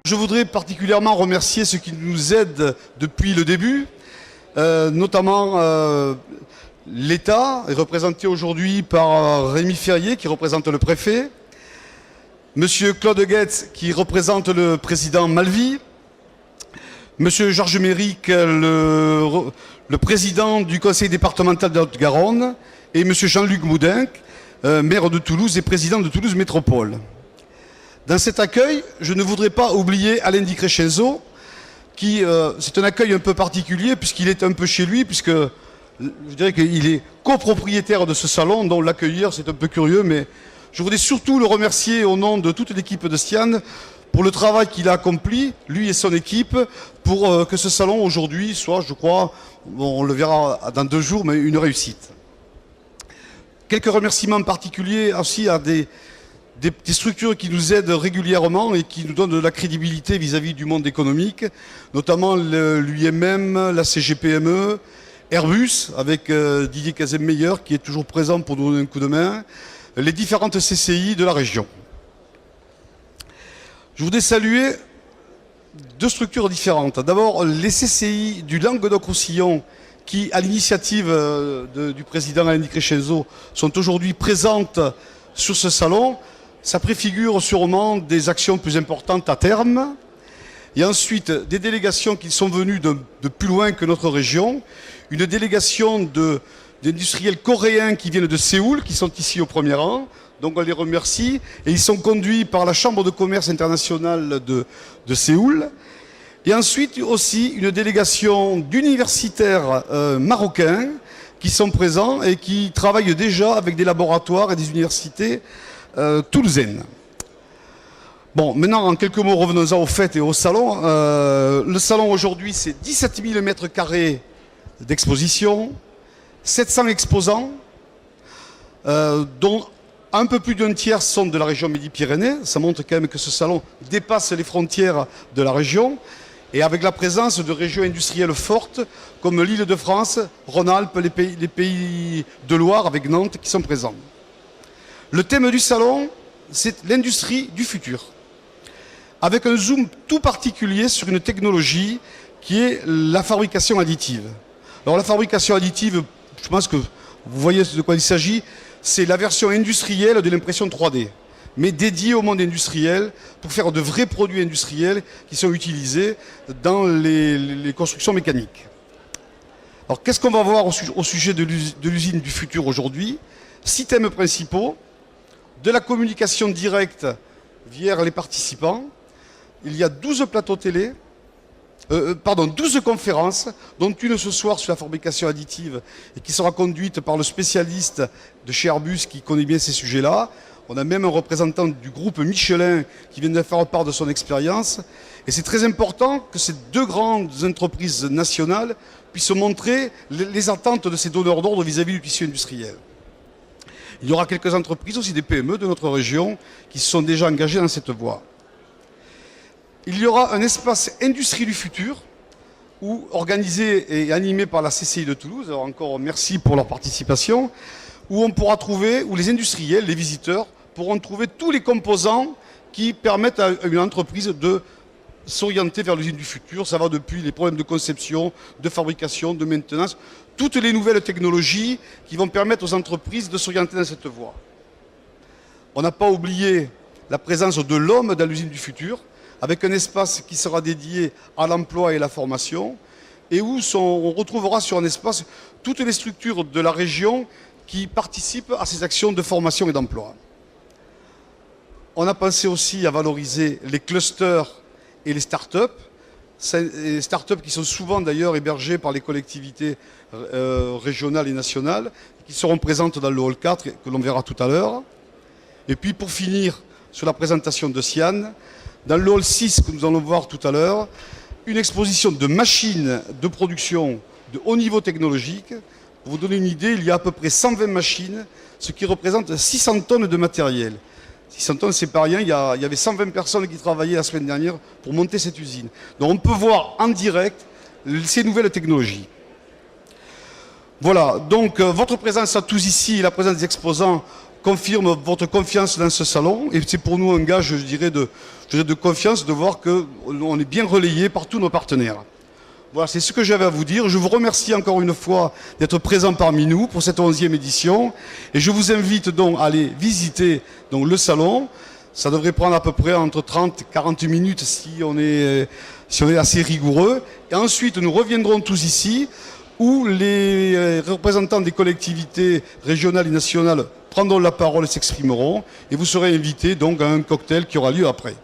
Je voudrais particulièrement remercier ceux qui nous aident depuis le début, notamment l'État, est représenté aujourd'hui par Rémi Ferrier, qui représente le préfet, Monsieur Claude Guetz, qui représente le président Malvy, Monsieur Georges Méric, le président du conseil départemental de Haute-Garonne, et Monsieur Jean-Luc Moudin, maire de Toulouse et président de Toulouse Métropole. Dans cet accueil, je ne voudrais pas oublier Alain Di Crescenzo, qui c'est un accueil un peu particulier puisqu'il est un peu chez lui, puisque je dirais qu'il est copropriétaire de ce salon, donc l'accueillir c'est un peu curieux, mais je voudrais surtout le remercier au nom de toute l'équipe de Stian pour le travail qu'il a accompli, lui et son équipe, pour que ce salon aujourd'hui soit, je crois, bon, on le verra dans 2 jours, mais une réussite. Quelques remerciements particuliers aussi à des structures qui nous aident régulièrement et qui nous donnent de la crédibilité vis-à-vis du monde économique, notamment l'UIMM, la CGPME, Airbus, avec Didier Casemmeyer, qui est toujours présent pour nous donner un coup de main, les différentes CCI de la région. Je voudrais saluer 2 structures différentes. D'abord, les CCI du Languedoc-Roussillon, qui, à l'initiative du président Alain Di Crescenzo, sont aujourd'hui présentes sur ce salon. Ça préfigure sûrement des actions plus importantes à terme. Et ensuite, des délégations qui sont venues de plus loin que notre région. Une délégation d'industriels coréens qui viennent de Séoul, qui sont ici au premier rang. Donc on les remercie. Et ils sont conduits par la Chambre de commerce internationale de Séoul. Et ensuite aussi une délégation d'universitaires marocains qui sont présents et qui travaillent déjà avec des laboratoires et des universités toulousaine. Bon, maintenant, en quelques mots, revenons-en aux fêtes et au salon. Le salon, aujourd'hui, c'est 17 000 mètres carrés d'exposition, 700 exposants, dont un peu plus d'un tiers sont de la région Midi-Pyrénées. Ça montre quand même que ce salon dépasse les frontières de la région, et avec la présence de régions industrielles fortes, comme l'Île-de-France, Rhône-Alpes, les pays de Loire, avec Nantes, qui sont présents. Le thème du salon, c'est l'industrie du futur, avec un zoom tout particulier sur une technologie qui est la fabrication additive. Alors la fabrication additive, je pense que vous voyez de quoi il s'agit, c'est la version industrielle de l'impression 3D, mais dédiée au monde industriel pour faire de vrais produits industriels qui sont utilisés dans les constructions mécaniques. Alors qu'est-ce qu'on va voir au sujet de l'usine du futur aujourd'hui? 6 thèmes principaux. De la communication directe via les participants. Il y a 12 plateaux télé, 12 conférences, dont une ce soir sur la fabrication additive et qui sera conduite par le spécialiste de chez Airbus qui connaît bien ces sujets-là. On a même un représentant du groupe Michelin qui vient de faire part de son expérience. Et c'est très important que ces 2 grandes entreprises nationales puissent montrer les attentes de ces donneurs d'ordre vis-à-vis du tissu industriel. Il y aura quelques entreprises, aussi des PME de notre région, qui se sont déjà engagées dans cette voie. Il y aura un espace industrie du futur, organisé et animé par la CCI de Toulouse, alors encore merci pour leur participation, où on pourra trouver, où les industriels, les visiteurs, pourront trouver tous les composants qui permettent à une entreprise de s'orienter vers l'usine du futur. Ça va depuis les problèmes de conception, de fabrication, de maintenance, toutes les nouvelles technologies qui vont permettre aux entreprises de s'orienter dans cette voie. On n'a pas oublié la présence de l'homme dans l'usine du futur, avec un espace qui sera dédié à l'emploi et à la formation, et où on retrouvera sur un espace toutes les structures de la région qui participent à ces actions de formation et d'emploi. On a pensé aussi à valoriser les clusters et les start-up. Les start-up qui sont souvent d'ailleurs hébergées par les collectivités régionales et nationales, qui seront présentes dans le hall 4, que l'on verra tout à l'heure. Et puis pour finir sur la présentation de Stian, dans le hall 6 que nous allons voir tout à l'heure, une exposition de machines de production de haut niveau technologique. Pour vous donner une idée, il y a à peu près 120 machines, ce qui représente 600 tonnes de matériel. 600 tonnes, c'est pas rien. Il y avait 120 personnes qui travaillaient la semaine dernière pour monter cette usine. Donc on peut voir en direct ces nouvelles technologies. Voilà, donc votre présence à tous ici et la présence des exposants confirme votre confiance dans ce salon. Et c'est pour nous un gage, je dirais, de confiance, de voir qu'on est bien relayé par tous nos partenaires. Voilà, c'est ce que j'avais à vous dire. Je vous remercie encore une fois d'être présent parmi nous pour cette 11e édition. Et je vous invite donc à aller visiter donc, le salon. Ça devrait prendre à peu près entre 30 et 40 minutes si on est assez rigoureux. Et ensuite, nous reviendrons tous ici où les représentants des collectivités régionales et nationales prendront la parole et s'exprimeront. Et vous serez invités donc à un cocktail qui aura lieu après.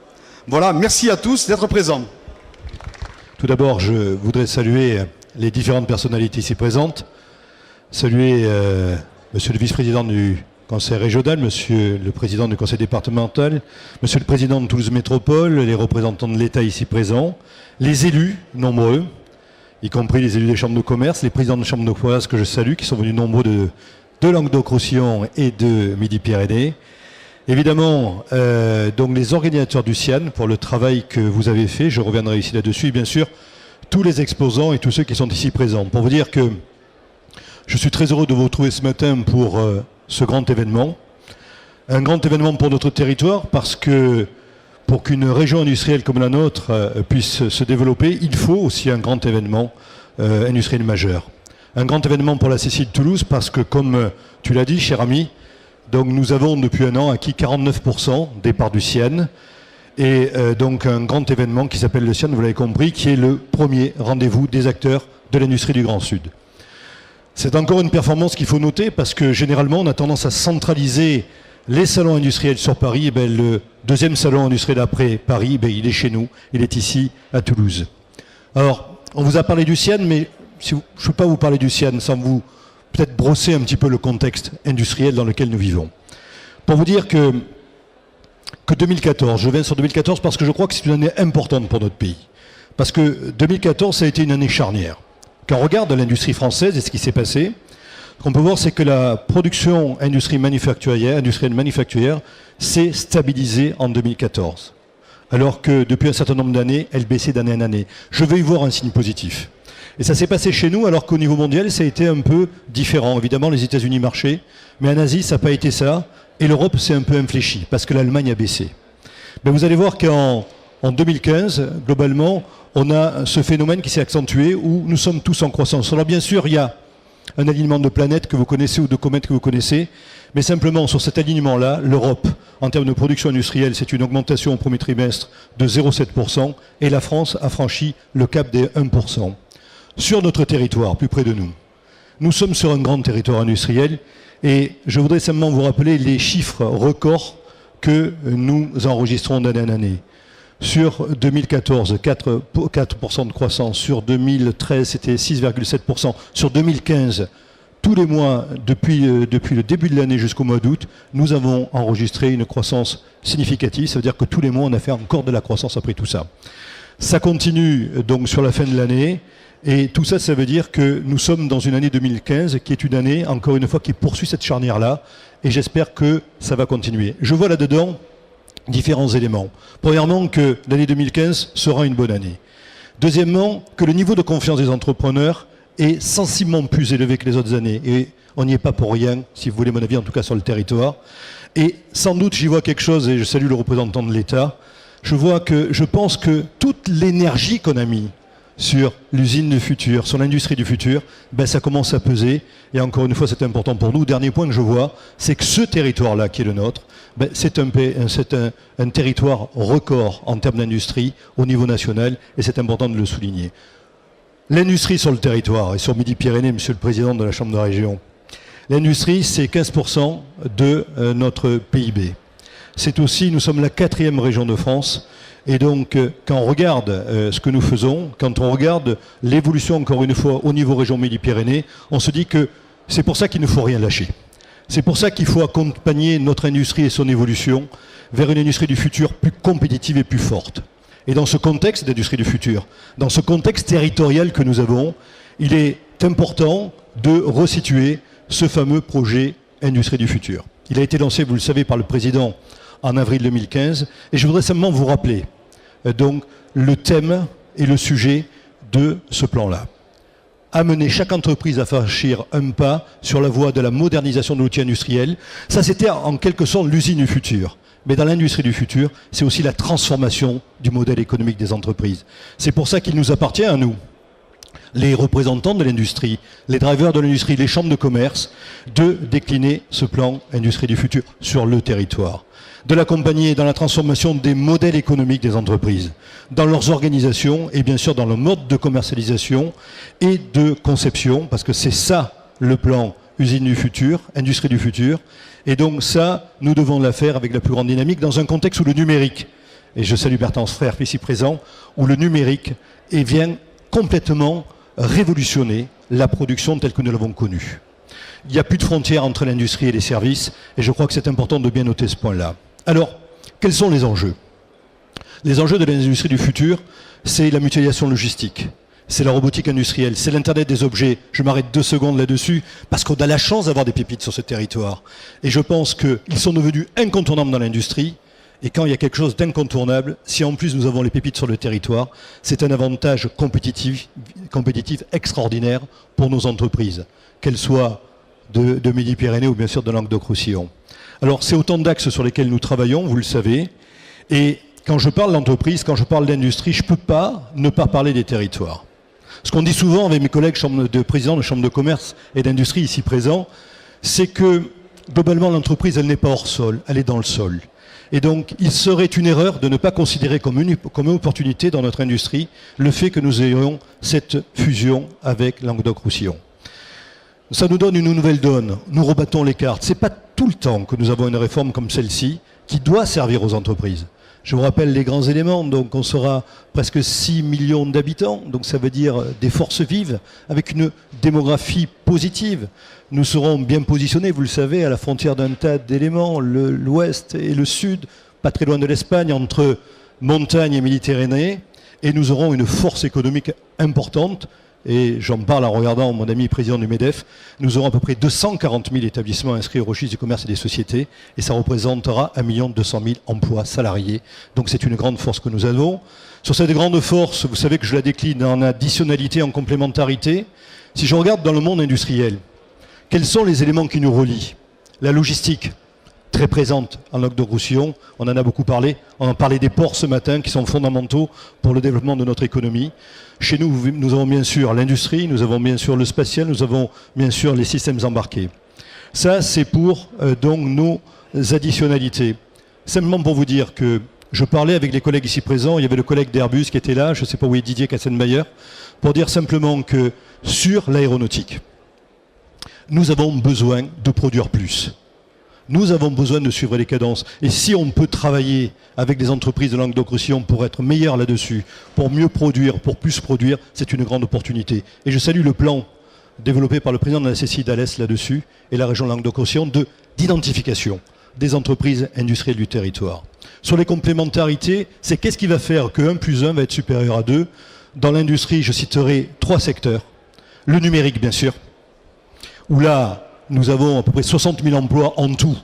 Voilà, merci à tous d'être présents. Tout d'abord, je voudrais saluer les différentes personnalités ici présentes. Saluer monsieur le vice-président du conseil régional, monsieur le président du conseil départemental, monsieur le président de Toulouse Métropole, les représentants de l'État ici présents, les élus nombreux, y compris les élus des chambres de commerce, les présidents de chambres de commerce que je salue, qui sont venus nombreux de Languedoc-Roussillon et de Midi-Pyrénées. Évidemment, donc les organisateurs du CIAN pour le travail que vous avez fait, je reviendrai ici là-dessus, et bien sûr, tous les exposants et tous ceux qui sont ici présents. Pour vous dire que je suis très heureux de vous retrouver ce matin pour ce grand événement. Un grand événement pour notre territoire parce que pour qu'une région industrielle comme la nôtre puisse se développer, il faut aussi un grand événement industriel majeur. Un grand événement pour la CCI de Toulouse parce que, comme tu l'as dit, cher ami, donc nous avons depuis un an acquis 49% des parts du CIAN et donc un grand événement qui s'appelle le CIAN, vous l'avez compris, qui est le premier rendez-vous des acteurs de l'industrie du Grand Sud. C'est encore une performance qu'il faut noter parce que généralement on a tendance à centraliser les salons industriels sur Paris. Et bien, le deuxième salon industriel après Paris, ben, il est chez nous, il est ici à Toulouse. Alors, on vous a parlé du CIAN, mais je ne peux pas vous parler du CIAN sans vous peut-être brosser un petit peu le contexte industriel dans lequel nous vivons. Pour vous dire que 2014, je viens sur 2014 parce que je crois que c'est une année importante pour notre pays. Parce que 2014, ça a été une année charnière. Quand on regarde l'industrie française et ce qui s'est passé, ce qu'on peut voir, c'est que la production industrielle manufacturière s'est stabilisée en 2014. Alors que depuis un certain nombre d'années, elle baissait d'année en année. Je veux y voir un signe positif. Et ça s'est passé chez nous, alors qu'au niveau mondial, ça a été un peu différent. Évidemment, les États-Unis marchaient, mais en Asie, ça n'a pas été ça. Et l'Europe s'est un peu infléchie, parce que l'Allemagne a baissé. Mais vous allez voir qu'en 2015, globalement, on a ce phénomène qui s'est accentué, où nous sommes tous en croissance. Alors bien sûr, il y a un alignement de planètes que vous connaissez ou de comètes que vous connaissez, mais simplement sur cet alignement-là, l'Europe, en termes de production industrielle, c'est une augmentation au premier trimestre de 0,7%, et la France a franchi le cap des 1%. Sur notre territoire, plus près de nous. Nous sommes sur un grand territoire industriel et je voudrais simplement vous rappeler les chiffres records que nous enregistrons d'année en année. Sur 2014, 4% de croissance. Sur 2013, c'était 6,7%. Sur 2015, tous les mois, depuis le début de l'année jusqu'au mois d'août, nous avons enregistré une croissance significative. Ça veut dire que tous les mois, on a fait encore de la croissance après tout ça. Ça continue donc sur la fin de l'année. Et tout ça, ça veut dire que nous sommes dans une année 2015 qui est une année, encore une fois, qui poursuit cette charnière-là. Et j'espère que ça va continuer. Je vois là-dedans différents éléments. Premièrement, que l'année 2015 sera une bonne année. Deuxièmement, que le niveau de confiance des entrepreneurs est sensiblement plus élevé que les autres années. Et on n'y est pas pour rien, si vous voulez mon avis, en tout cas sur le territoire. Et sans doute, j'y vois quelque chose, et je salue le représentant de l'État. Je pense que toute l'énergie qu'on a mis sur l'usine du futur, sur l'industrie du futur, ben ça commence à peser. Et encore une fois, c'est important pour nous. Dernier point que je vois, c'est que ce territoire-là, qui est le nôtre, ben c'est un territoire record en termes d'industrie au niveau national, et c'est important de le souligner. L'industrie sur le territoire, et sur Midi-Pyrénées, monsieur le président de la Chambre de région, l'industrie, c'est 15% de notre PIB. C'est aussi, nous sommes la 4e région de France. Et donc, quand on regarde ce que nous faisons, quand on regarde l'évolution, encore une fois, au niveau région Midi-Pyrénées, on se dit que c'est pour ça qu'il ne faut rien lâcher. C'est pour ça qu'il faut accompagner notre industrie et son évolution vers une industrie du futur plus compétitive et plus forte. Et dans ce contexte d'industrie du futur, dans ce contexte territorial que nous avons, il est important de resituer ce fameux projet Industrie du futur. Il a été lancé, vous le savez, par le président en avril 2015. Et je voudrais simplement vous rappeler donc le thème et le sujet de ce plan-là. amener chaque entreprise à franchir un pas sur la voie de la modernisation de l'outil industriel. Ça, c'était en quelque sorte l'usine du futur. Mais dans l'industrie du futur, c'est aussi la transformation du modèle économique des entreprises. C'est pour ça qu'il nous appartient à nous, les représentants de l'industrie, les drivers de l'industrie, les chambres de commerce, de décliner ce plan industrie du futur sur le territoire, de l'accompagner dans la transformation des modèles économiques des entreprises, dans leurs organisations et bien sûr dans le mode de commercialisation et de conception, parce que c'est ça le plan usine du futur, industrie du futur. Et donc ça, nous devons la faire avec la plus grande dynamique dans un contexte où le numérique, et je salue Bertrand Frère ici présent, où le numérique vient complètement révolutionner la production telle que nous l'avons connue. Il n'y a plus de frontières entre l'industrie et les services, et je crois que c'est important de bien noter ce point-là. Alors, quels sont les enjeux? Les enjeux de l'industrie du futur, c'est la mutualisation logistique, c'est la robotique industrielle, c'est l'Internet des objets. Je m'arrête 2 secondes là-dessus, parce qu'on a la chance d'avoir des pépites sur ce territoire. Et je pense qu'ils sont devenus incontournables dans l'industrie. Et quand il y a quelque chose d'incontournable, si en plus nous avons les pépites sur le territoire, c'est un avantage compétitif extraordinaire pour nos entreprises, qu'elles soient de Midi-Pyrénées ou bien sûr de Languedoc-Roussillon. Alors c'est autant d'axes sur lesquels nous travaillons, vous le savez. Et quand je parle d'entreprise, quand je parle d'industrie, je ne peux pas ne pas parler des territoires. Ce qu'on dit souvent avec mes collègues présidents de chambres de commerce et d'industrie ici présents, c'est que globalement l'entreprise, elle n'est pas hors sol, elle est dans le sol. Et donc, il serait une erreur de ne pas considérer comme une opportunité dans notre industrie le fait que nous ayons cette fusion avec Languedoc-Roussillon. Ça nous donne une nouvelle donne. Nous rebattons les cartes. Ce n'est pas tout le temps que nous avons une réforme comme celle-ci qui doit servir aux entreprises. Je vous rappelle les grands éléments. Donc, on sera presque 6 millions d'habitants. Donc, ça veut dire des forces vives avec une démographie positive. Nous serons bien positionnés, vous le savez, à la frontière d'un tas d'éléments, l'ouest et le sud, pas très loin de l'Espagne, entre montagne et Méditerranée. Et nous aurons une force économique importante. Et j'en parle en regardant mon ami président du MEDEF. Nous aurons à peu près 240 000 établissements inscrits au registre du commerce et des sociétés. Et ça représentera 1 200 000 emplois salariés. Donc c'est une grande force que nous avons. Sur cette grande force, vous savez que je la décline en additionnalité, en complémentarité. Si je regarde dans le monde industriel, quels sont les éléments qui nous relient? La logistique, très présente en Languedoc-Roussillon, on en a beaucoup parlé. On en parlait des ports ce matin qui sont fondamentaux pour le développement de notre économie. Chez nous, nous avons bien sûr l'industrie, nous avons bien sûr le spatial, nous avons bien sûr les systèmes embarqués. Ça, c'est pour donc nos additionnalités. Simplement pour vous dire que je parlais avec les collègues ici présents, il y avait le collègue d'Airbus qui était là, je ne sais pas où est Didier Kassenmayer, pour dire simplement que sur l'aéronautique, nous avons besoin de produire plus. Nous avons besoin de suivre les cadences. Et si on peut travailler avec des entreprises de Languedoc-Roussillon pour être meilleurs là-dessus, pour mieux produire, pour plus produire, c'est une grande opportunité. Et je salue le plan développé par le président de la CCI d'Alès là-dessus et la région Languedoc-Roussillon d'identification des entreprises industrielles du territoire. Sur les complémentarités, c'est qu'est-ce qui va faire que 1 + 1 va être supérieur à 2. Dans l'industrie, je citerai 3 secteurs. Le numérique, bien sûr, où là, nous avons à peu près 60 000 emplois en tout,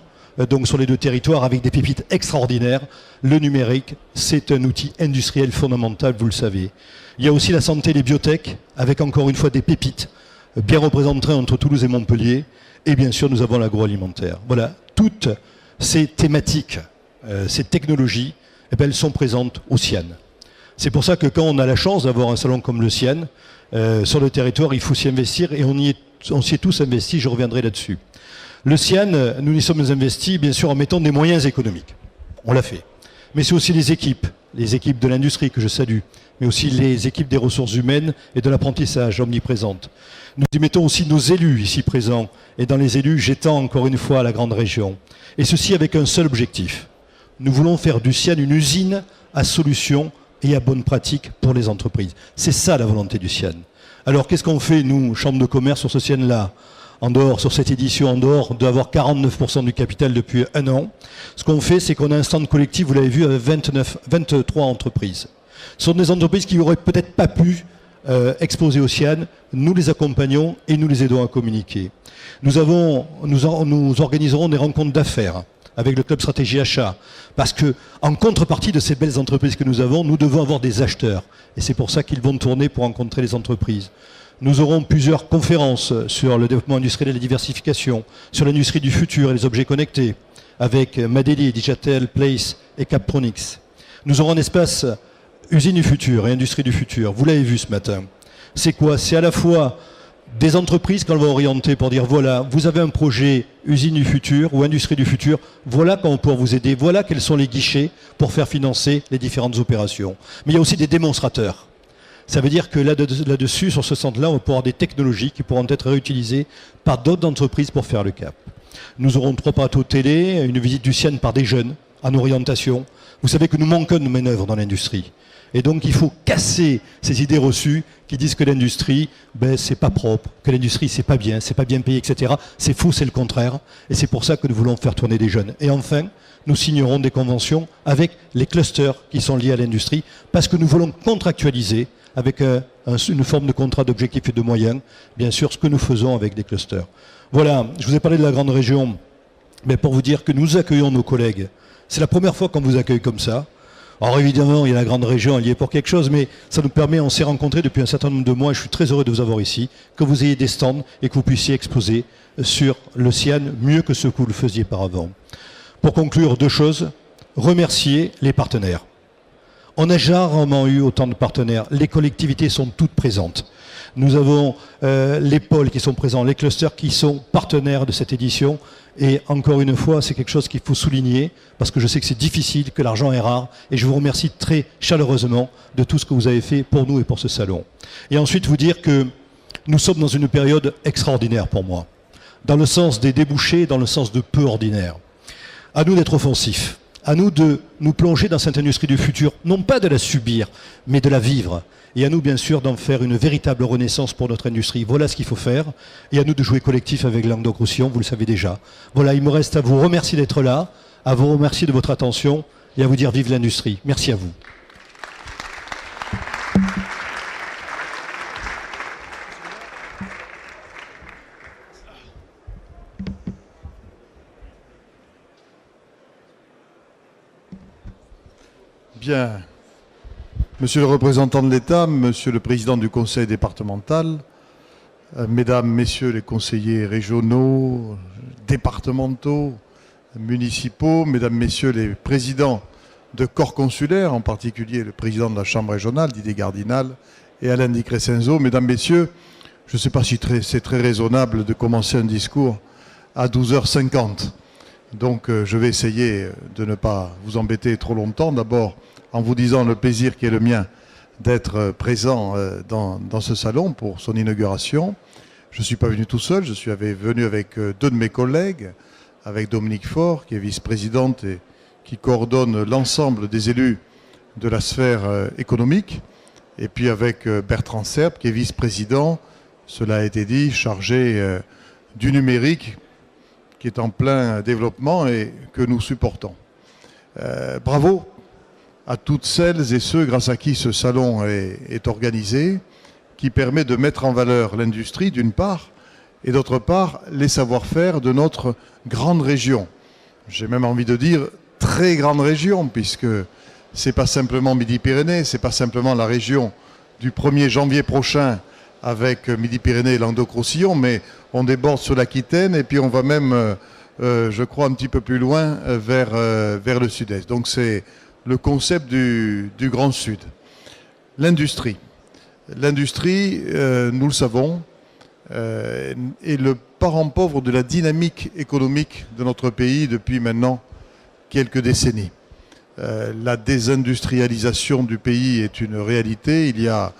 donc sur les 2 territoires, avec des pépites extraordinaires. Le numérique, c'est un outil industriel fondamental, vous le savez. Il y a aussi la santé et les biotech, avec encore une fois des pépites bien représentées entre Toulouse et Montpellier. Et bien sûr, nous avons l'agroalimentaire. Voilà, toutes ces thématiques, ces technologies, eh bien, elles sont présentes au CIAN. C'est pour ça que quand on a la chance d'avoir un salon comme le CIAN, sur le territoire, il faut s'y investir et on s'y est tous investis, je reviendrai là-dessus. Le CIAN, nous y sommes investis, bien sûr, en mettant des moyens économiques. On l'a fait. Mais c'est aussi les équipes de l'industrie que je salue, mais aussi les équipes des ressources humaines et de l'apprentissage omniprésentes. Nous y mettons aussi nos élus ici présents, et dans les élus, j'étends encore une fois à la grande région. Et ceci avec un seul objectif. Nous voulons faire du CIAN une usine à solutions et à bonnes pratiques pour les entreprises. C'est ça la volonté du CIAN. Alors qu'est-ce qu'on fait, nous, Chambre de commerce, sur ce CIAN-là, en dehors, sur cette édition, en dehors d'avoir 49% du capital depuis 1 an? Ce qu'on fait, c'est qu'on a un stand collectif, vous l'avez vu, avec 23 entreprises. Ce sont des entreprises qui n'auraient peut-être pas pu exposer au CIAN. Nous les accompagnons et nous les aidons à communiquer. Nous organiserons des rencontres d'affaires avec le club stratégie achat, parce que en contrepartie de ces belles entreprises que nous avons, nous devons avoir des acheteurs. Et c'est pour ça qu'ils vont tourner pour rencontrer les entreprises. Nous aurons plusieurs conférences sur le développement industriel et la diversification, sur l'industrie du futur et les objets connectés, avec Madeli, Digital Place et Captronics. Nous aurons un espace usine du futur et industrie du futur. Vous l'avez vu ce matin. C'est quoi? C'est à la fois des entreprises qu'on va orienter pour dire voilà, vous avez un projet usine du futur ou industrie du futur, voilà comment on peut vous aider, voilà quels sont les guichets pour faire financer les différentes opérations. Mais il y a aussi des démonstrateurs. Ça veut dire que là-dessus, sur ce centre-là, on va pouvoir avoir des technologies qui pourront être réutilisées par d'autres entreprises pour faire le cap. Nous aurons 3 plateaux télé, une visite du CIEN par des jeunes en orientation. Vous savez que nous manquons de main-d'œuvre dans l'industrie. Et donc il faut casser ces idées reçues qui disent que l'industrie, c'est pas propre, que l'industrie c'est pas bien payé, etc. C'est faux, c'est le contraire. Et c'est pour ça que nous voulons faire tourner des jeunes. Et enfin, nous signerons des conventions avec les clusters qui sont liés à l'industrie, parce que nous voulons contractualiser avec une forme de contrat d'objectifs et de moyens, bien sûr, ce que nous faisons avec des clusters. Voilà, je vous ai parlé de la grande région, mais pour vous dire que nous accueillons nos collègues. C'est la première fois qu'on vous accueille comme ça. Alors évidemment, il y a la grande région, elle y est pour quelque chose, mais ça nous permet, on s'est rencontrés depuis un certain nombre de mois, et je suis très heureux de vous avoir ici, que vous ayez des stands et que vous puissiez exposer sur le CIAN mieux que ce que vous le faisiez par avant. Pour conclure, 2 choses. Remercier les partenaires. On n'a jamais rarement eu autant de partenaires. Les collectivités sont toutes présentes. Nous avons les pôles qui sont présents, les clusters qui sont partenaires de cette édition. Et encore une fois, c'est quelque chose qu'il faut souligner, parce que je sais que c'est difficile, que l'argent est rare. Et je vous remercie très chaleureusement de tout ce que vous avez fait pour nous et pour ce salon. Et ensuite, vous dire que nous sommes dans une période extraordinaire pour moi, dans le sens des débouchés, dans le sens de peu ordinaire. À nous d'être offensifs. À nous de nous plonger dans cette industrie du futur, non pas de la subir, mais de la vivre. Et à nous, bien sûr, d'en faire une véritable renaissance pour notre industrie. Voilà ce qu'il faut faire. Et à nous de jouer collectif avec Languedoc-Roussillon, vous le savez déjà. Voilà, il me reste à vous remercier d'être là, à vous remercier de votre attention et à vous dire vive l'industrie. Merci à vous. Bien. Monsieur le représentant de l'État, Monsieur le Président du Conseil départemental, Mesdames, Messieurs les conseillers régionaux, départementaux, municipaux, Mesdames, Messieurs les présidents de corps consulaires, en particulier le président de la Chambre régionale, Didier Gardinal, et Alain Di Crescenzo, Mesdames, Messieurs, je ne sais pas si c'est très raisonnable de commencer un discours à 12h50. Donc je vais essayer de ne pas vous embêter trop longtemps. D'abord, en vous disant le plaisir qui est le mien d'être présent dans ce salon pour son inauguration. Je ne suis pas venu tout seul, je suis venu avec 2 de mes collègues, avec Dominique Faure, qui est vice-présidente et qui coordonne l'ensemble des élus de la sphère économique, et puis avec Bertrand Serbe, qui est vice-président, cela a été dit, chargé du numérique, qui est en plein développement et que nous supportons. Bravo à toutes celles et ceux grâce à qui ce salon est organisé, qui permet de mettre en valeur l'industrie d'une part, et d'autre part les savoir-faire de notre grande région. J'ai même envie de dire très grande région, puisque c'est pas simplement Midi-Pyrénées, c'est pas simplement la région du 1er janvier prochain avec Midi-Pyrénées et Languedoc-Roussillon, mais on déborde sur l'Aquitaine et puis on va même, je crois, un petit peu plus loin vers le sud-est. Donc c'est le concept du Grand Sud. L'industrie. L'industrie, nous le savons, est le parent pauvre de la dynamique économique de notre pays depuis maintenant quelques décennies. La désindustrialisation du pays est une réalité. Il y a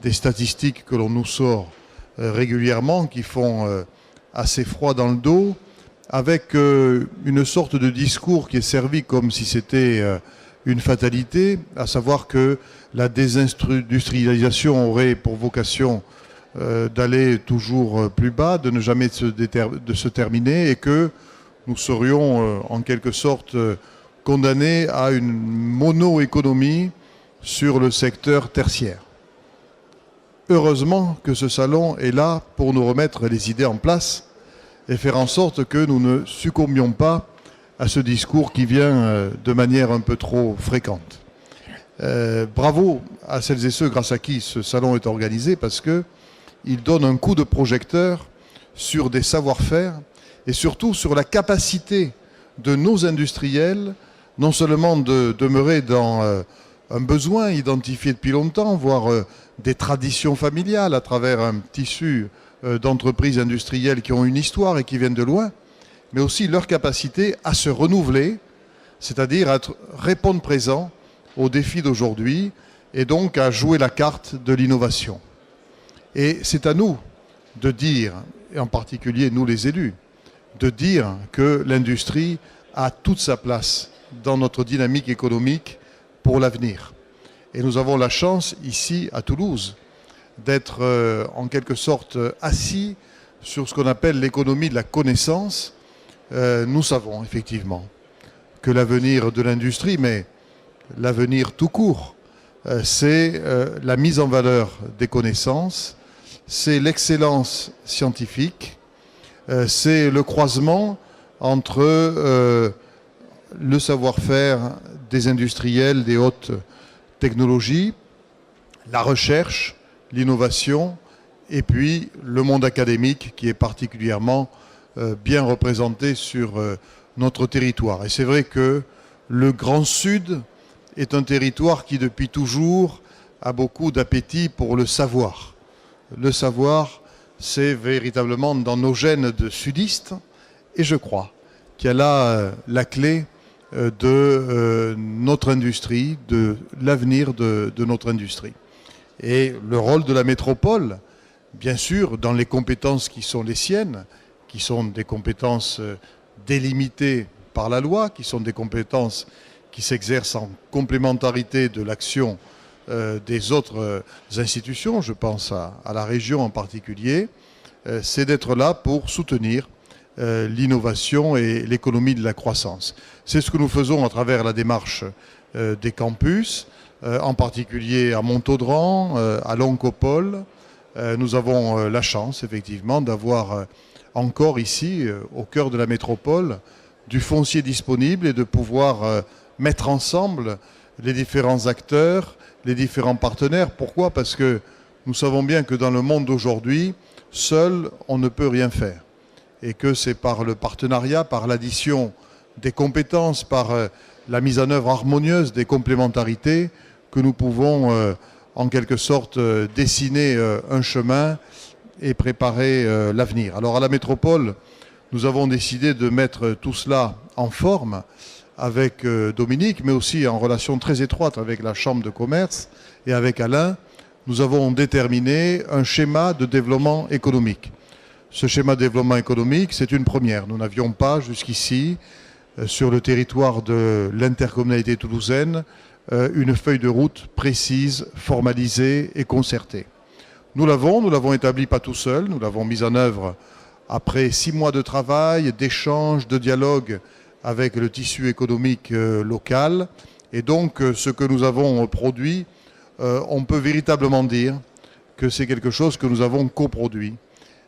des statistiques que l'on nous sort régulièrement qui font assez froid dans le dos, avec une sorte de discours qui est servi comme si c'était une fatalité, à savoir que la désindustrialisation aurait pour vocation d'aller toujours plus bas, de ne jamais se terminer, et que nous serions en quelque sorte condamnés à une mono-économie sur le secteur tertiaire. Heureusement que ce salon est là pour nous remettre les idées en place et faire en sorte que nous ne succombions pas à ce discours qui vient de manière un peu trop fréquente. Bravo à celles et ceux grâce à qui ce salon est organisé, parce que il donne un coup de projecteur sur des savoir-faire et surtout sur la capacité de nos industriels, non seulement de demeurer dans un besoin identifié depuis longtemps, voire des traditions familiales à travers un tissu d'entreprises industrielles qui ont une histoire et qui viennent de loin, mais aussi leur capacité à se renouveler, c'est-à-dire à répondre présent aux défis d'aujourd'hui et donc à jouer la carte de l'innovation. Et c'est à nous de dire, et en particulier nous les élus, de dire que l'industrie a toute sa place dans notre dynamique économique pour l'avenir. Et nous avons la chance ici à Toulouse d'être en quelque sorte assis sur ce qu'on appelle l'économie de la connaissance. Nous savons effectivement que l'avenir de l'industrie, mais l'avenir tout court, c'est la mise en valeur des connaissances, c'est l'excellence scientifique, c'est le croisement entre le savoir-faire des industriels des hautes technologies, la recherche, l'innovation, et puis le monde académique qui est particulièrement bien représenté sur notre territoire. Et c'est vrai que le Grand Sud est un territoire qui depuis toujours a beaucoup d'appétit pour le savoir. Le savoir, c'est véritablement dans nos gènes de sudistes, et je crois qu'elle a la clé de notre industrie, de l'avenir de notre industrie. Et le rôle de la métropole, bien sûr, dans les compétences qui sont les siennes, qui sont des compétences délimitées par la loi, qui sont des compétences qui s'exercent en complémentarité de l'action des autres institutions, je pense à la région en particulier, c'est d'être là pour soutenir l'innovation et l'économie de la croissance. C'est ce que nous faisons à travers la démarche des campus, en particulier à Montaudran, à l'Oncopole. Nous avons la chance, effectivement, d'avoir encore ici, au cœur de la métropole, du foncier disponible et de pouvoir mettre ensemble les différents acteurs, les différents partenaires. Pourquoi ? Parce que nous savons bien que dans le monde d'aujourd'hui, seul, on ne peut rien faire. Et que c'est par le partenariat, par l'addition des compétences, par la mise en œuvre harmonieuse des complémentarités que nous pouvons en quelque sorte dessiner un chemin et préparer l'avenir. Alors à la métropole, nous avons décidé de mettre tout cela en forme avec Dominique, mais aussi en relation très étroite avec la Chambre de commerce et avec Alain. Nous avons déterminé un schéma de développement économique. Ce schéma de développement économique, c'est une première. Nous n'avions pas jusqu'ici, sur le territoire de l'intercommunalité toulousaine, une feuille de route précise, formalisée et concertée. Nous l'avons établi pas tout seul, nous l'avons mise en œuvre après 6 mois de travail, d'échanges, de dialogue avec le tissu économique local. Et donc, ce que nous avons produit, on peut véritablement dire que c'est quelque chose que nous avons coproduit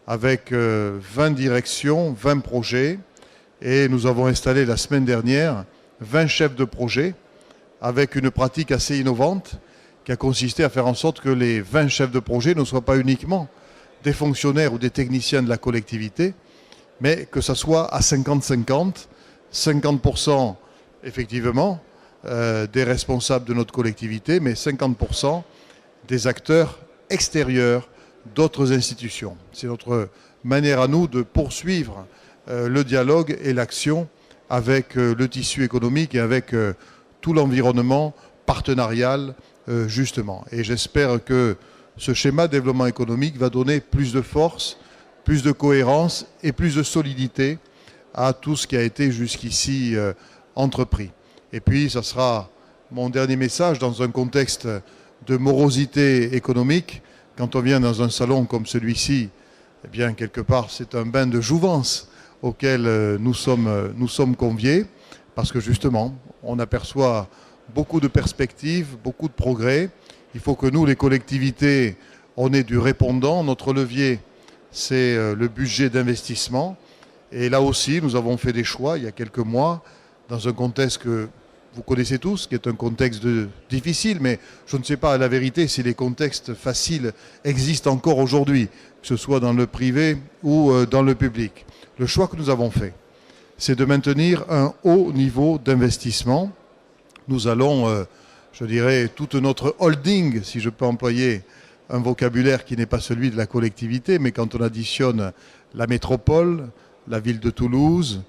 avec 20 directions, 20 projets. Et nous avons installé la semaine dernière 20 chefs de projet avec une pratique assez innovante qui a consisté à faire en sorte que les 20 chefs de projet ne soient pas uniquement des fonctionnaires ou des techniciens de la collectivité, mais que ça soit à 50-50, 50% effectivement des responsables de notre collectivité, mais 50% des acteurs extérieurs d'autres institutions. C'est notre manière à nous de poursuivre le dialogue et l'action avec le tissu économique et avec tout l'environnement partenarial, justement. Et j'espère que ce schéma de développement économique va donner plus de force, plus de cohérence et plus de solidité à tout ce qui a été jusqu'ici entrepris. Et puis, ça sera mon dernier message dans un contexte de morosité économique. Quand on vient dans un salon comme celui-ci, eh bien, quelque part, c'est un bain de jouvence auquel nous sommes conviés, parce que justement, on aperçoit beaucoup de perspectives, beaucoup de progrès. Il faut que nous, les collectivités, on ait du répondant. Notre levier, c'est le budget d'investissement. Et là aussi, nous avons fait des choix il y a quelques mois, dans un contexte que vous connaissez tous, qui est un contexte difficile, mais je ne sais pas à la vérité si les contextes faciles existent encore aujourd'hui, que ce soit dans le privé ou dans le public. Le choix que nous avons fait, c'est de maintenir un haut niveau d'investissement. Nous allons, je dirais, toute notre holding, si je peux employer un vocabulaire qui n'est pas celui de la collectivité, mais quand on additionne la métropole, la ville de Toulouse,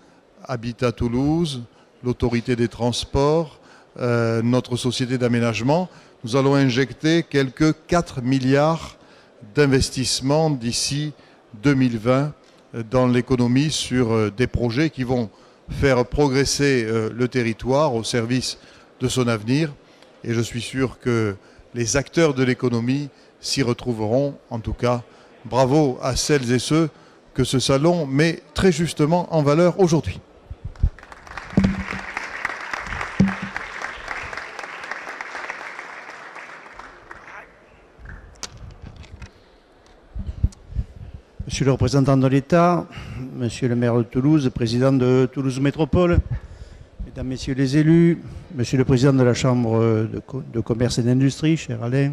Habitat Toulouse, l'autorité des transports, notre société d'aménagement, nous allons injecter quelques 4 milliards d'investissements d'ici 2020 dans l'économie sur des projets qui vont faire progresser le territoire au service de son avenir. Et je suis sûr que les acteurs de l'économie s'y retrouveront. En tout cas, bravo à celles et ceux que ce salon met très justement en valeur aujourd'hui. Monsieur le représentant de l'État, Monsieur le maire de Toulouse, président de Toulouse Métropole, Mesdames, Messieurs les élus, Monsieur le président de la Chambre de commerce et d'industrie, cher Alain,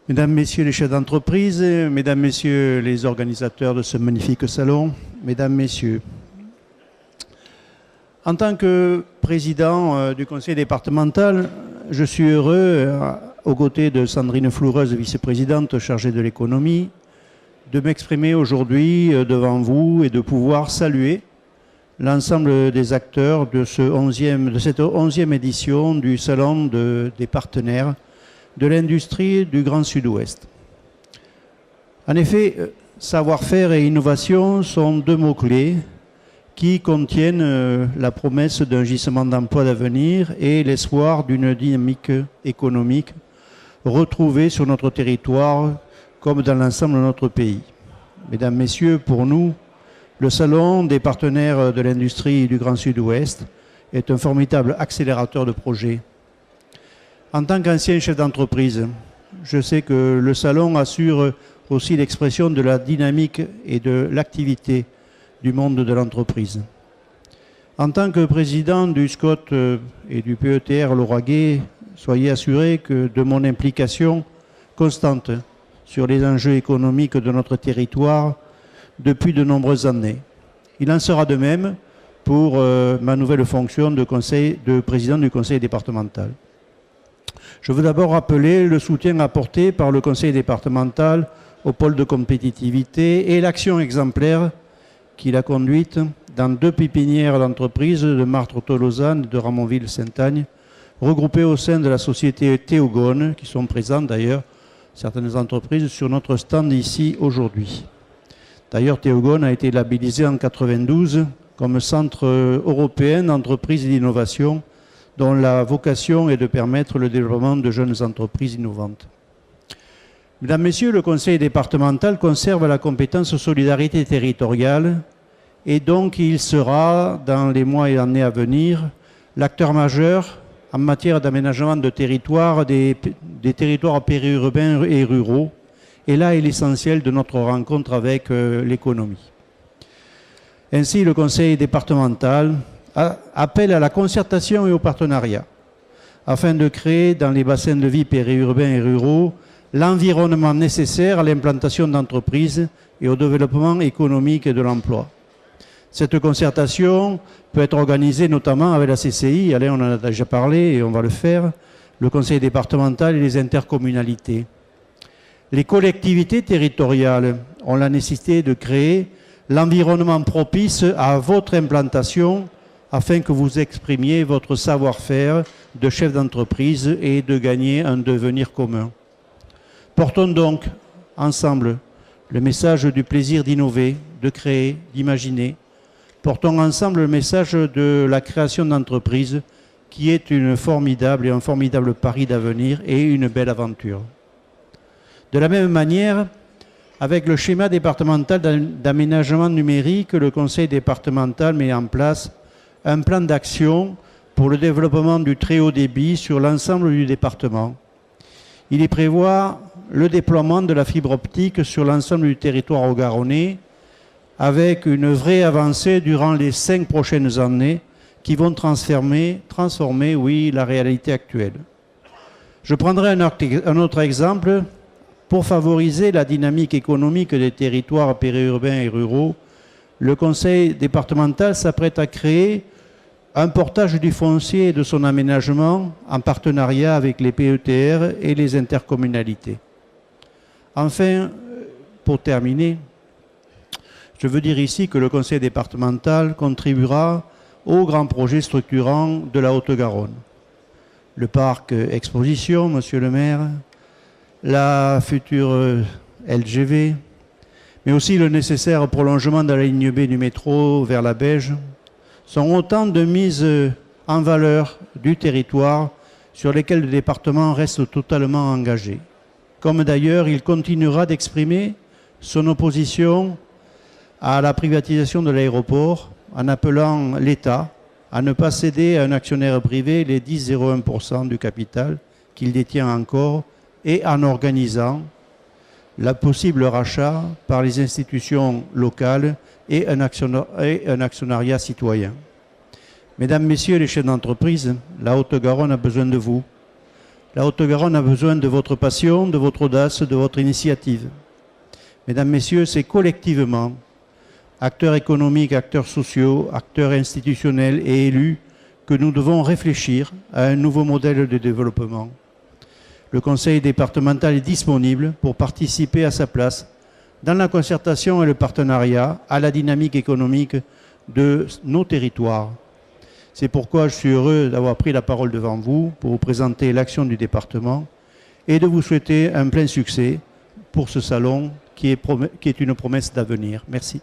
Mesdames, Messieurs les chefs d'entreprise, Mesdames, Messieurs les organisateurs de ce magnifique salon, Mesdames, Messieurs, en tant que président du conseil départemental, je suis heureux, aux côtés de Sandrine Floureuse, vice-présidente chargée de l'économie, de m'exprimer aujourd'hui devant vous et de pouvoir saluer l'ensemble des acteurs de cette 11e édition du Salon des partenaires de l'industrie du Grand Sud-Ouest. En effet, savoir-faire et innovation sont deux mots-clés qui contiennent la promesse d'un gisement d'emplois d'avenir et l'espoir d'une dynamique économique retrouvée sur notre territoire comme dans l'ensemble de notre pays. Mesdames, Messieurs, pour nous, le Salon des partenaires de l'industrie du Grand Sud-Ouest est un formidable accélérateur de projets. En tant qu'ancien chef d'entreprise, je sais que le Salon assure aussi l'expression de la dynamique et de l'activité du monde de l'entreprise. En tant que président du SCOT et du PETR Lauragais, soyez assurés que de mon implication constante sur les enjeux économiques de notre territoire depuis de nombreuses années. Il en sera de même pour ma nouvelle fonction de président du conseil départemental. Je veux d'abord rappeler le soutien apporté par le conseil départemental au pôle de compétitivité et l'action exemplaire qu'il a conduite dans 2 pépinières d'entreprises de Martres-Tolosane et de Ramonville-Saint-Agne, regroupées au sein de la société Théogone, qui sont présentes d'ailleurs certaines entreprises sur notre stand ici aujourd'hui. D'ailleurs, Théogone a été labellisé en 1992 comme centre européen d'entreprises et d'innovation dont la vocation est de permettre le développement de jeunes entreprises innovantes. Mesdames, Messieurs, le conseil départemental conserve la compétence solidarité territoriale et donc il sera, dans les mois et années à venir, l'acteur majeur en matière d'aménagement de territoire, des territoires périurbains et ruraux. Et là est l'essentiel de notre rencontre avec l'économie. Ainsi, le conseil départemental appelle à la concertation et au partenariat afin de créer dans les bassins de vie périurbains et ruraux l'environnement nécessaire à l'implantation d'entreprises et au développement économique et de l'emploi. Cette concertation peut être organisée notamment avec la CCI, Alain, on en a déjà parlé et on va le faire, le conseil départemental et les intercommunalités. Les collectivités territoriales ont la nécessité de créer l'environnement propice à votre implantation afin que vous exprimiez votre savoir-faire de chef d'entreprise et de gagner un devenir commun. Portons donc ensemble le message du plaisir d'innover, de créer, d'imaginer. Portons ensemble le message de la création d'entreprises qui est un formidable pari d'avenir et une belle aventure. De la même manière, avec le schéma départemental d'aménagement numérique, le conseil départemental met en place un plan d'action pour le développement du très haut débit sur l'ensemble du département. Il y prévoit le déploiement de la fibre optique sur l'ensemble du territoire haut-garonnais avec une vraie avancée durant les 5 prochaines années qui vont transformer, oui, la réalité actuelle. Je prendrai un autre exemple. Pour favoriser la dynamique économique des territoires périurbains et ruraux, le conseil départemental s'apprête à créer un portage du foncier et de son aménagement en partenariat avec les PETR et les intercommunalités. Enfin, pour terminer, je veux dire ici que le conseil départemental contribuera aux grands projets structurants de la Haute-Garonne. Le parc exposition, monsieur le maire, la future LGV, mais aussi le nécessaire prolongement de la ligne B du métro vers la Beige, sont autant de mises en valeur du territoire sur lesquelles le département reste totalement engagé. Comme d'ailleurs, il continuera d'exprimer son opposition à la privatisation de l'aéroport en appelant l'État à ne pas céder à un actionnaire privé les 10,01% du capital qu'il détient encore et en organisant le possible rachat par les institutions locales et un actionnariat citoyen. Mesdames, Messieurs les chefs d'entreprise, la Haute-Garonne a besoin de vous. La Haute-Garonne a besoin de votre passion, de votre audace, de votre initiative. Mesdames, Messieurs, c'est collectivement, acteurs économiques, acteurs sociaux, acteurs institutionnels et élus, que nous devons réfléchir à un nouveau modèle de développement. Le conseil départemental est disponible pour participer à sa place dans la concertation et le partenariat à la dynamique économique de nos territoires. C'est pourquoi je suis heureux d'avoir pris la parole devant vous pour vous présenter l'action du département et de vous souhaiter un plein succès pour ce salon qui est une promesse d'avenir. Merci.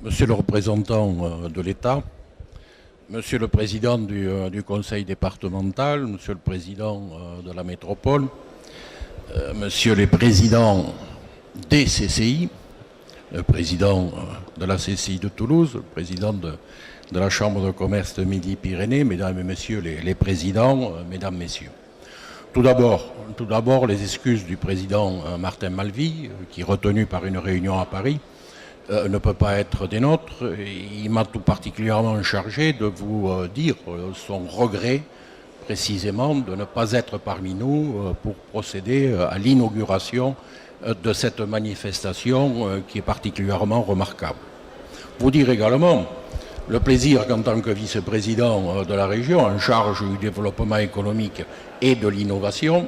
Monsieur le représentant de l'État, Monsieur le président du conseil départemental, Monsieur le président de la métropole, Monsieur les présidents des CCI, le président de la CCI de Toulouse, le président de la Chambre de commerce de Midi-Pyrénées, Mesdames et Messieurs les présidents, Mesdames, Messieurs. Tout d'abord, les excuses du président Martin Malvy, qui, retenu par une réunion à Paris, ne peut pas être des nôtres. Il m'a tout particulièrement chargé de vous dire son regret précisément de ne pas être parmi nous pour procéder à l'inauguration de cette manifestation qui est particulièrement remarquable. Vous dire également le plaisir qu'en tant que vice-président de la région en charge du développement économique et de l'innovation,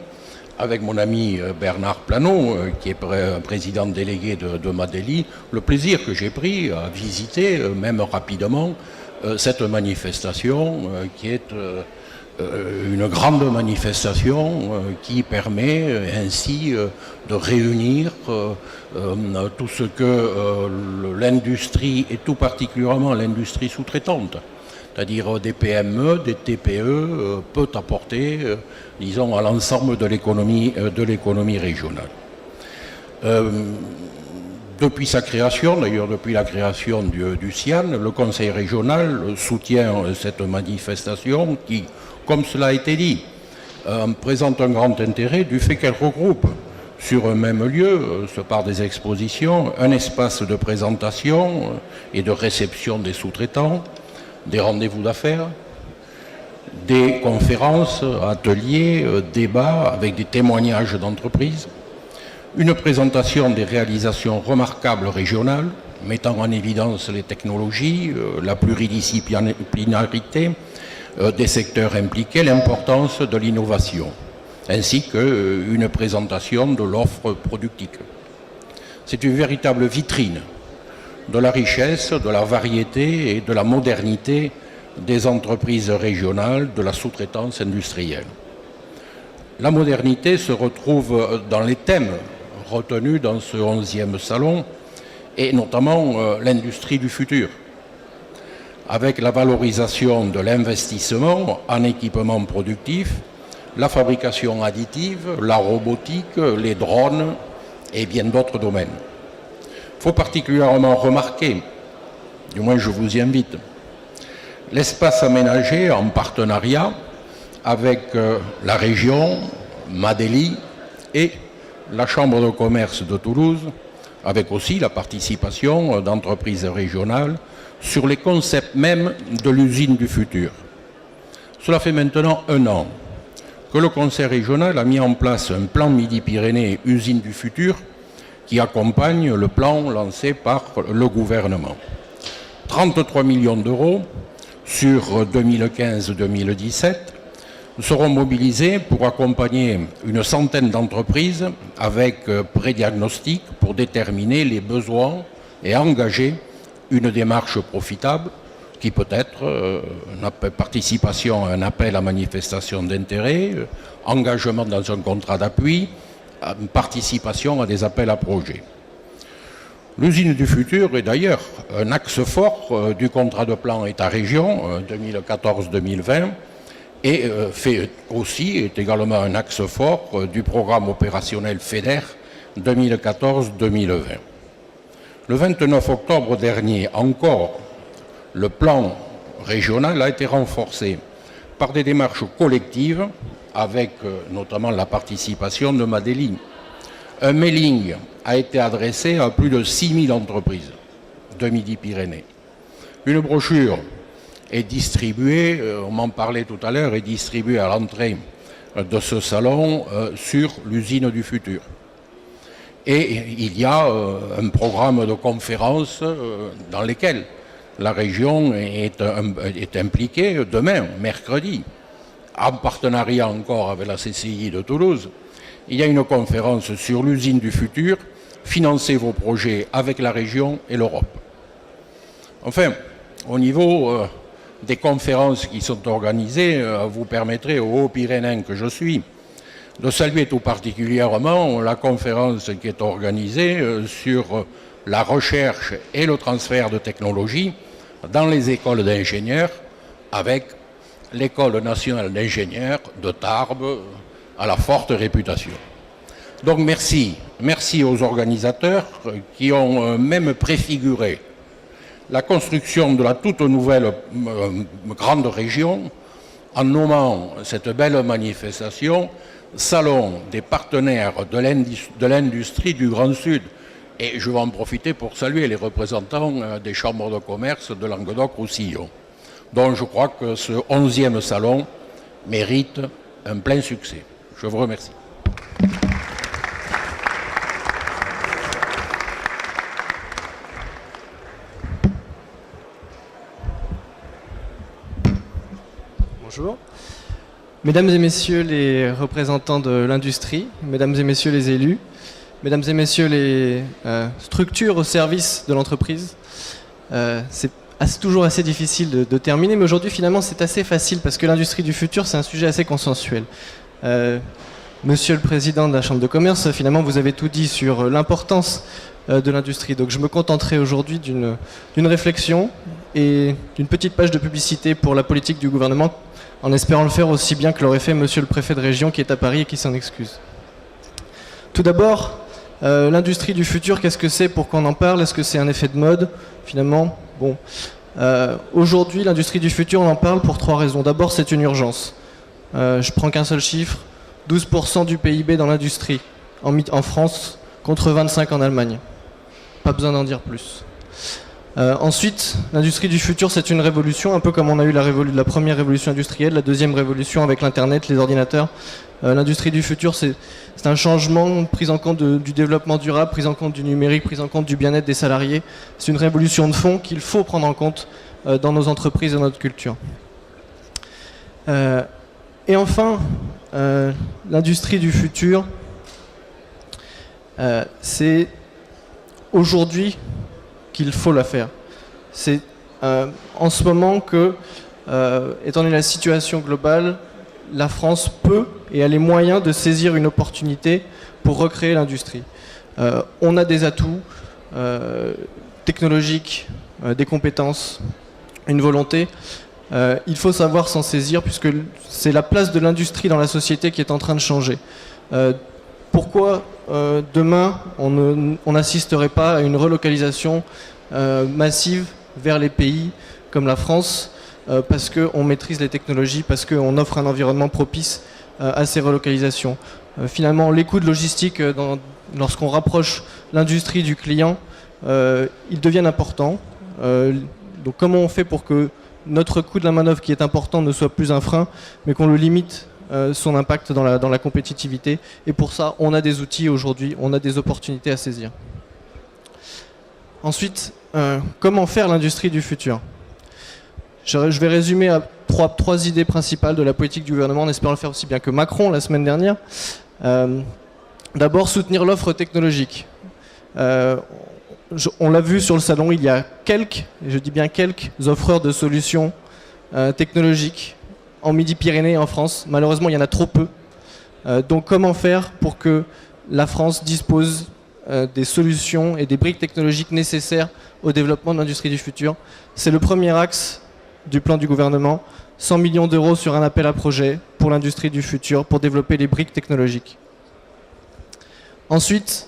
avec mon ami Bernard Planot, qui est président délégué de Madélie, le plaisir que j'ai pris à visiter, même rapidement, cette manifestation qui est une grande manifestation qui permet ainsi de réunir tout ce que l'industrie, et tout particulièrement l'industrie sous-traitante, c'est-à-dire des PME, des TPE, peut apporter, disons, à l'ensemble de l'économie régionale. Depuis sa création, d'ailleurs depuis la création du CIAN, le Conseil régional soutient cette manifestation qui, comme cela a été dit, présente un grand intérêt du fait qu'elle regroupe sur un même lieu, par des expositions, un espace de présentation et de réception des sous-traitants, des rendez-vous d'affaires, des conférences, ateliers, débats avec des témoignages d'entreprises, une présentation des réalisations remarquables régionales, mettant en évidence les technologies, la pluridisciplinarité des secteurs impliqués, l'importance de l'innovation, ainsi qu'une présentation de l'offre productive. C'est une véritable vitrine de la richesse, de la variété et de la modernité des entreprises régionales, de la sous-traitance industrielle. La modernité se retrouve dans les thèmes retenus dans ce 11e salon, et notamment l'industrie du futur, avec la valorisation de l'investissement en équipement productif, la fabrication additive, la robotique, les drones et bien d'autres domaines. Il faut particulièrement remarquer, du moins je vous y invite, l'espace aménagé en partenariat avec la région, Madélie et la Chambre de commerce de Toulouse, avec aussi la participation d'entreprises régionales sur les concepts même de l'usine du futur. Cela fait maintenant 1 an que le Conseil régional a mis en place un plan Midi-Pyrénées usine du futur qui accompagne le plan lancé par le gouvernement. 33 millions d'euros sur 2015-2017 seront mobilisés pour accompagner une centaine d'entreprises avec prédiagnostic pour déterminer les besoins et engager une démarche profitable qui peut être participation à un appel à manifestation d'intérêt, engagement dans un contrat d'appui, participation à des appels à projets. L'usine du futur est d'ailleurs un axe fort du contrat de plan État-région 2014-2020 et est également un axe fort du programme opérationnel FEDER 2014-2020. Le 29 octobre dernier encore, le plan régional a été renforcé par des démarches collectives avec notamment la participation de Madélie. Un mailing a été adressé à plus de 6000 entreprises de Midi-Pyrénées. Une brochure est distribuée, on m'en parlait tout à l'heure, est distribuée à l'entrée de ce salon sur l'usine du futur. Et il y a un programme de conférences dans lesquelles la région est impliquée demain, mercredi, en partenariat encore avec la CCI de Toulouse. Il y a une conférence sur l'usine du futur, financer vos projets avec la région et l'Europe. Enfin, au niveau des conférences qui sont organisées, vous permettrez aux Hauts-Pyrénéens que je suis de saluer tout particulièrement la conférence qui est organisée sur la recherche et le transfert de technologies dans les écoles d'ingénieurs avec l'École nationale d'ingénieurs de Tarbes à la forte réputation. Donc merci aux organisateurs qui ont même préfiguré la construction de la toute nouvelle grande région en nommant cette belle manifestation Salon des partenaires de l'industrie du Grand Sud. Et je vais en profiter pour saluer les représentants des chambres de commerce de Languedoc-Roussillon, dont je crois que ce 11e salon mérite un plein succès. Je vous remercie. Bonjour. Mesdames et messieurs les représentants de l'industrie, mesdames et messieurs les élus, mesdames et messieurs les structures au service de l'entreprise, c'est toujours assez difficile de terminer, mais aujourd'hui finalement c'est assez facile parce que l'industrie du futur c'est un sujet assez consensuel. Monsieur le Président de la Chambre de commerce, finalement vous avez tout dit sur l'importance de l'industrie, donc je me contenterai aujourd'hui d'une réflexion et d'une petite page de publicité pour la politique du gouvernement, en espérant le faire aussi bien que l'aurait fait Monsieur le Préfet de région qui est à Paris et qui s'en excuse. Tout d'abord, l'industrie du futur, qu'est-ce que c'est? Pourquoi on en parle? Est-ce que c'est un effet de mode? Finalement, bon. Aujourd'hui, l'industrie du futur, on en parle pour 3 raisons. D'abord, c'est une urgence. Je prends qu'un seul chiffre, 12% du PIB dans l'industrie en France contre 25% en Allemagne. Pas besoin d'en dire plus. Ensuite, l'industrie du futur, c'est une révolution, un peu comme on a eu la première révolution industrielle, la deuxième révolution avec l'Internet, les ordinateurs. L'industrie du futur, c'est un changement, prise en compte du développement durable, prise en compte du numérique, prise en compte du bien-être des salariés. C'est une révolution de fond qu'il faut prendre en compte dans nos entreprises et dans notre culture. Et enfin, l'industrie du futur, c'est aujourd'hui qu'il faut la faire. C'est en ce moment que, étant donné la situation globale, la France peut et a les moyens de saisir une opportunité pour recréer l'industrie. On a des atouts technologiques, des compétences, une volonté. Il faut savoir s'en saisir puisque c'est la place de l'industrie dans la société qui est en train de changer. Pourquoi demain on n'assisterait pas à une relocalisation massive vers les pays comme la France parce qu'on maîtrise les technologies, parce qu'on offre un environnement propice à ces relocalisations. Finalement, les coûts de logistique, lorsqu'on rapproche l'industrie du client, ils deviennent importants. Donc comment on fait pour que notre coût de la main-d'œuvre qui est important ne soit plus un frein, mais qu'on le limite son impact dans la compétitivité. Et pour ça, on a des outils aujourd'hui, on a des opportunités à saisir. Ensuite, comment faire l'industrie du futur? Je vais résumer à trois idées principales de la politique du gouvernement, en espérant le faire aussi bien que Macron la semaine dernière. D'abord, soutenir l'offre technologique. On l'a vu sur le salon, il y a quelques, et je dis bien quelques, offreurs de solutions technologiques en Midi-Pyrénées et en France. Malheureusement, il y en a trop peu. Donc comment faire pour que la France dispose des solutions et des briques technologiques nécessaires au développement de l'industrie du futur? C'est le premier axe du plan du gouvernement. 100 millions d'euros sur un appel à projet pour l'industrie du futur, pour développer les briques technologiques. Ensuite,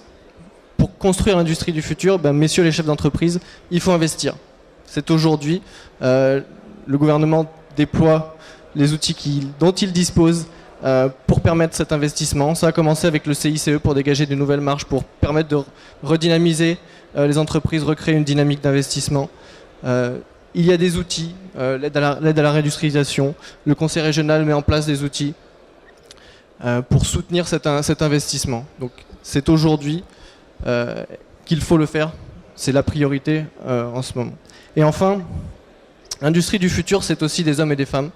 pour construire l'industrie du futur, messieurs les chefs d'entreprise, il faut investir. C'est aujourd'hui, le gouvernement déploie les outils dont il dispose pour permettre cet investissement. Ça a commencé avec le CICE pour dégager de nouvelles marges, pour permettre de redynamiser les entreprises, recréer une dynamique d'investissement. Il y a des outils, l'aide à la réindustrialisation. Le conseil régional met en place des outils pour soutenir cet investissement. Donc c'est aujourd'hui qu'il faut le faire. C'est la priorité en ce moment. Et enfin, l'industrie du futur, c'est aussi des hommes et des femmes.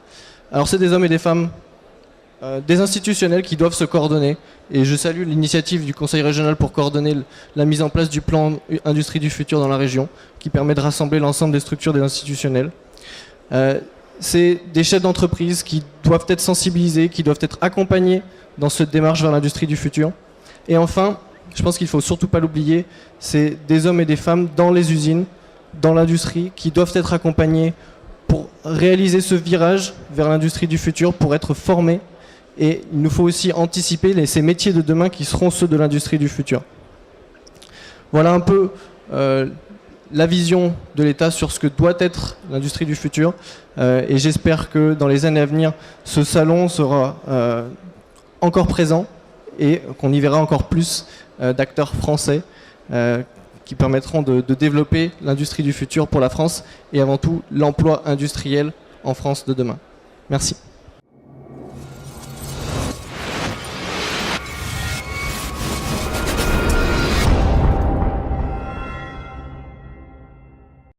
Alors c'est des hommes et des femmes, des institutionnels qui doivent se coordonner. Et je salue l'initiative du Conseil régional pour coordonner la mise en place du plan Industrie du futur dans la région, qui permet de rassembler l'ensemble des structures des institutionnels. C'est des chefs d'entreprise qui doivent être sensibilisés, qui doivent être accompagnés dans cette démarche vers l'industrie du futur. Et enfin, je pense qu'il ne faut surtout pas l'oublier, c'est des hommes et des femmes dans les usines, dans l'industrie, qui doivent être accompagnés pour réaliser ce virage vers l'industrie du futur, pour être formés. Et il nous faut aussi anticiper ces métiers de demain qui seront ceux de l'industrie du futur. Voilà un peu la vision de l'État sur ce que doit être l'industrie du futur. Et j'espère que dans les années à venir, ce salon sera encore présent et qu'on y verra encore plus d'acteurs français qui permettront de développer l'industrie du futur pour la France et avant tout l'emploi industriel en France de demain. Merci.